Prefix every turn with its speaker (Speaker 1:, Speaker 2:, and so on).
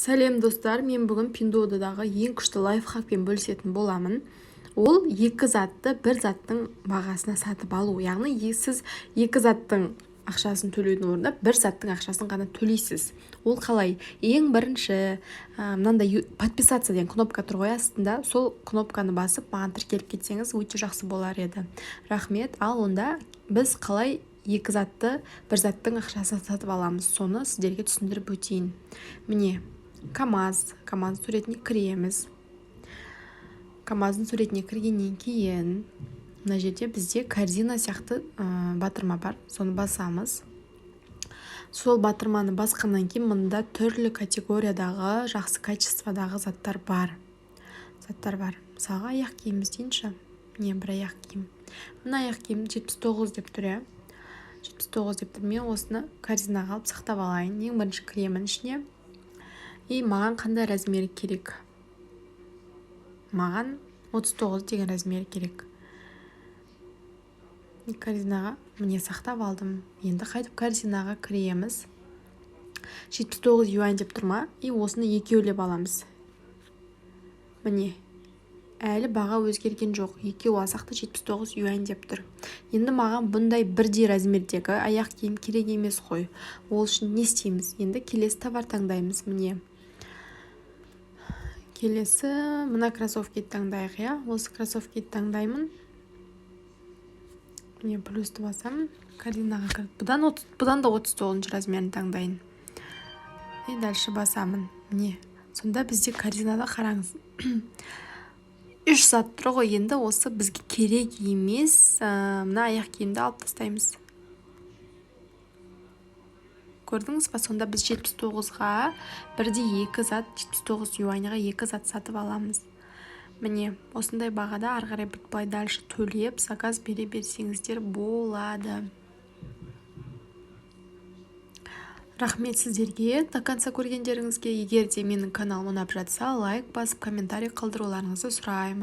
Speaker 1: Сәлем достар, мен бүгін Pinduodu'дағы ең күшті лайфхакпен бөлісетін боламын. Ол екі затты бір заттың бағасына сатып алу. Яғни сіз екі заттың ақшасын төлеудің орнына бір заттың ақшасын ғана төлейсіз. Ол қалай? Ең бірінші мынандай подписаться деген кнопка тұр ғой астында. Сол кнопканы басып, маған тіркеліп кетсеңіз, өте жақсы болар еді. Рахмет. Ал онда біз қалай екі затты бір заттың ақшасын сатып аламыз, соны сіздерге түсіндіріп өтейін. Міне, КамАЗ суретіне кіреміз. КамАЗдың суретіне кіргеннен кейін мына жерде бізде корзина сияқты батырма бар, соны басамыз. Сол батырманы басқаннан кейін мында түрлі категориядағы, жақсы качестводағы заттар бар. Мысалға аяқ киім дейінші. Не бір аяқ киім. Мына аяқ киім 79 деп тұр, 79 деп тұр. Мен осыны корзинаға алып сақтап алайын. Ең бірінші кіремін ішіне. И маған қандай размер керек? Маған 39 деген размер керек. Корзинаға міне сақтап алдым. Енді қайтып корзинаға кіреміз. 79 юань деп тұр ма? И осыны екеулеп аламыз. Міне, әлі баға өзгерген жоқ. Екеу алсақ та 79 юань деп тұр. Енді маған бұндай бірдей размердегі аяқ киім керек емес қой. Ол үшін не істейміз? Енді келесі товар таңдаймыз. Міне. Келесі мына кроссовки таңдайық, Осы кроссовки таңдаймын. Міне плюсті басамын. Корзинаға кіріп. Бұдан да 39 размерін таңдайын. И дальше басамын. Міне. Сонда бізде корзинада қараңыз. 3 зат тұр ғой, енді осы бізге керек емес. Мына аяқ киімді алып тастаймыз. Көрдіңіз ба? Сонда біз 79-ға бірде екі зат, 79 юаньға екі зат сатып аламыз. Міне, осындай бағада ары қарай былай дальше төлеп, заказ бере берсеңіздер болады. Рахмет сіздерге, до конца көргендеріңізге. Егер де менің каналым ұнап жатса, лайк басып, комментарий қалдыруларыңызды сұраймын.